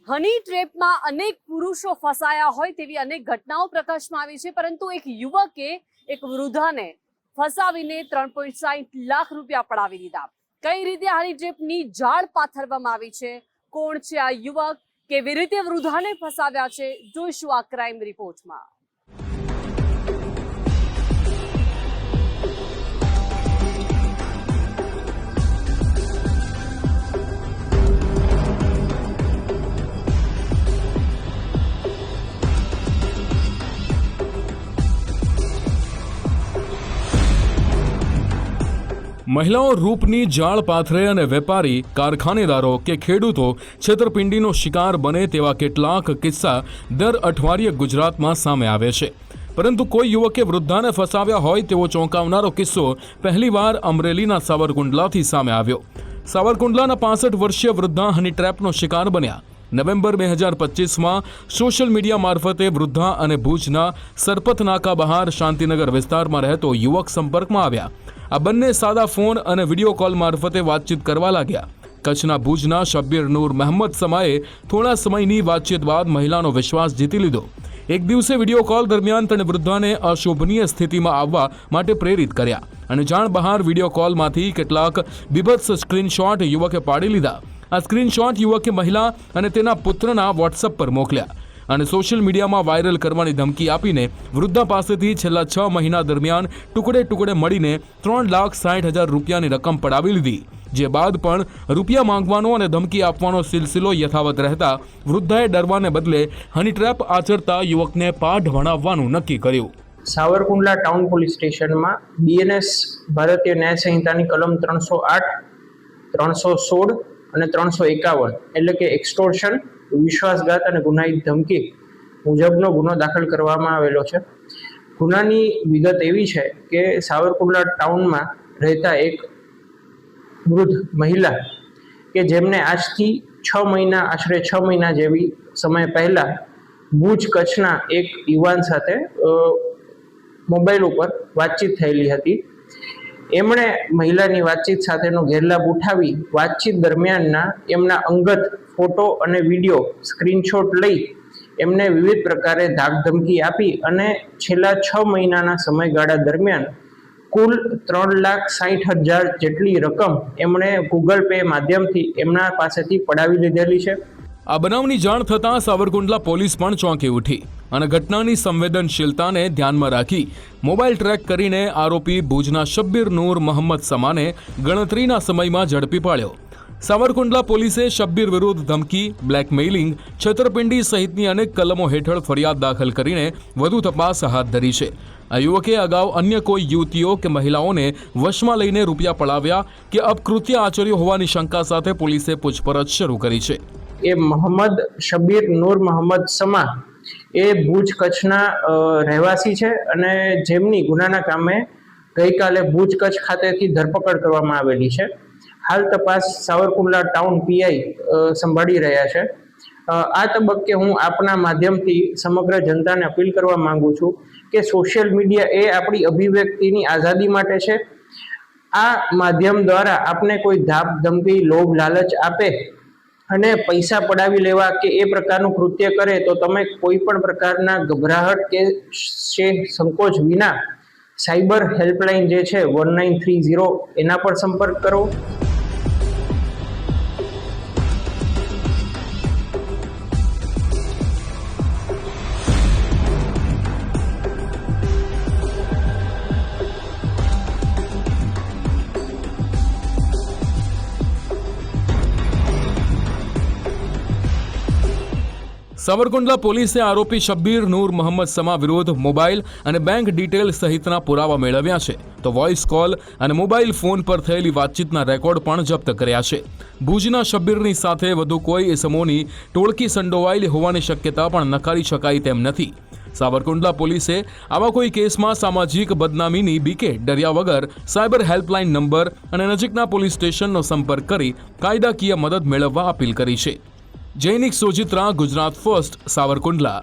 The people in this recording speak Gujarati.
હની ટ્રેપમાં અનેક પુરુષો ફસાયા હોય તેવી અનેક ઘટનાઓ પ્રકાશમાં આવી છે, પરંતુ એક યુવકે એક વૃદ્ધાને ફસાવીને 3.60 લાખ રૂપિયા પડાવી દીધા। કઈ રીતે હની ટ્રેપની જાળ પાથરવામાં આવી છે, કોણ છે આ યુવક, કેવી રીતે વૃદ્ધાને ફસાવ્યા છે, જોઈશું આ ક્રાઇમ રિપોર્ટમાં। મહિલાઓ રૂપની જાળ પાથરે અને વેપારી, કારખાનેદારો કે ખેડૂતો છેતરપિંડીનો શિકાર બને તેવા કેટલાક કિસ્સા દર અઠવાડિયે ગુજરાતમાં સામે આવે છે। પરંતુ કોઈ યુવકે વૃદ્ધાને ફસાવ્યા હોય તેવો ચોંકાવનારો કિસ્સો પહેલીવાર અમરેલીના સાવરકુંડલાથી સામે આવ્યો। સાવરકુંડલાના 65 વર્ષીય વૃદ્ધા હની ટ્રેપનો શિકાર બન્યા। નવેમ્બર 2025માં સોશિયલ મીડિયા મારફતે વૃદ્ધા અને ભુજના સરપતનાકા બહાર શાંતિનગર વિસ્તારમાં રહેતો યુવક સંપર્કમાં આવ્યા। આ બંને સાદા ફોન અને વિડીયો કોલ મારફતે વાતચીત કરવા લાગ્યા। કચ્છના ભુજના શબ્બીર નૂર મહમ્મદ સમાએ થોડા સમયની વાતચીત બાદ મહિલાનો વિશ્વાસ જીતી લીધો। એક દિવસે વિડીયો કોલ દરમિયાન તેણે વૃદ્ધાને અશોભનીય સ્થિતિમાં આવવા માટે પ્રેરિત કર્યા અને જાણ બહાર વિડીયો કોલમાંથી કેટલાક બીભત્સ સ્ક્રીનશોટ યુવકે પાડી લીધા। આ સ્ક્રીનશોટ યુવકે મહિલા અને તેના પુત્રના વોટ્સએપ પર મોકલ્યા અને સોશિયલ મીડિયામાં વાયરલ કરવાની ધમકી આપીને વૃદ્ધા પાસેથી છેલ્લા 6 મહિના દરમિયાન ટુકડે ટુકડે મળીને 3,60,000 રૂપિયાની રકમ પડાવી લીધી। જે બાદ પણ રૂપિયા માંગવાનો અને ધમકી આપવાનો સિલસિલો યથાવત રહેતા વૃદ્ધાએ ડરવાને બદલે હની ટ્રેપ આચરતા યુવકને પાઠ ભણાવવાનું નક્કી કર્યું। સાવરકુંડલા ટાઉન પોલીસ સ્ટેશનમાં બીએનએસ ભારતીય ન્યાય સંહિતાની કલમ 308, 316 અને 351 એટલે કે એક્સટોર્શન, વિશ્વાસઘાત અને ગુનાહિત ધમકી મુજબનો ગુનો દાખલ કરવામાં આવેલો છે। ગુનાની વિગત એવી છે કે સાવરકુંડલા ટાઉનમાં રહેતા એક વૃદ્ધ મહિલા કે જેમને આજથી આશરે 6 મહિના જેવી સમય પહેલા ભુજ કચ્છના એક યુવાન સાથે મોબાઈલ ઉપર વાતચીત થયેલી હતી। એમણે મહિલાની વાતચીત સાથેનો ગેરલાભ ઉઠાવી વાતચીત દરમિયાનના એમના અંગત ફોટો અને વિડીયો સ્ક્રીનશોટ લઈ એમને વિવિધ પ્રકારે ધાક ધમકી આપી અને છેલ્લા 6 મહિનાના સમયગાળા દરમિયાન કુલ 3,60,000 જેટલી રકમ એમણે ગૂગલ પે માધ્યમથી એમના પાસેથી પડાવી લીધેલી છે। આ બનાવની જાણ થતાં સાવરકુંડલા પોલીસ પણ ચોંકી ઉઠી અને ઘટનાની સંવેદનશીલતાને ધ્યાનમાં રાખી મોબાઈલ ટ્રેક કરીને આરોપી ભુજના શબ્બીર નૂર મહમ્મદ સમાને ગણતરીના સમયમાં ઝડપી પાડ્યો। સાવરકુંડલા પોલીસે શબ્બીર વિરુદ્ધ ધમકી, બ્લેકમેઇલિંગ, છેતરપિંડી સહિતની અનેક કલમો હેઠળ ફરિયાદ દાખલ કરીને વધુ તપાસ હાથ ધરી છે। આ યુવકે અગાઉ અન્ય કોઈ યુવતીઓ કે મહિલાઓને વશમાં લઈને રૂપિયા પડાવ્યા કે અપકૃત્ય આચર્યું હોવાની શંકા સાથે પોલીસે પૂછપરછ શરૂ કરી છે। એ મોહમ્મદ શબ્બીર નૂર મહમ્મદ સમા એ ભુજ કચ્છના રહેવાસી છે અને જેમની ગુનાના કામે ગઈકાલે ભુજ કચ્છ ખાતેથી ધરપકડ કરવામાં આવેલી છે। હાલ તપાસ સાવરકુંડલા ટાઉન પીઆઈ સંભાળી રહ્યા છે। આ તબક્કે હું આપના માધ્યમથી સમગ્ર જનતાને અપીલ કરવા માંગુ છું કે સોશિયલ મીડિયા એ આપણી અભિવ્યક્તિની આઝાદી માટે છે। આ માધ્યમ દ્વારા આપને કોઈ ધાક ધમકી, લોભ લાલચ આપે અને પૈસા પડાવી લેવા કે એ પ્રકારનું કૃત્ય કરે તો તમે કોઈ પણ પ્રકારના ગભરાહટ કે સંકોચ વિના સાયબર હેલ્પલાઇન જે છે 1930 એના પર સંપર્ક કરો। સાવરકુંડલા પોલીસે આરોપી શબ્બીર નૂર મહમ્મદ સમા વિરુદ્ધ મોબાઈલ અને બેંક ડિટેલ સહિતના પુરાવા મેળવ્યા છે, તો વોઇસ કોલ અને મોબાઈલ ફોન પર થયેલી વાતચીતના રેકોર્ડ પણ જપ્ત કર્યા છે। ભુજના શબ્બીરની સાથે વધુ કોઈ ઇસમોની ટોળકી સંડોવાયેલી હોવાની શક્યતા પણ નકારી શકાય તેમ નથી। સાવરકુંડલા પોલીસે આવા કોઈ કેસમાં સામાજિક બદનામીની બીકે ડર્યા વગર સાયબર હેલ્પલાઇન નંબર અને નજીકના પોલીસ સ્ટેશનનો સંપર્ક કરી કાયદાકીય મદદ મેળવવા અપીલ કરી છે। જૈનિક સોજિત્રા, ગુજરાત ફર્સ્ટ, સાવરકુંડલા।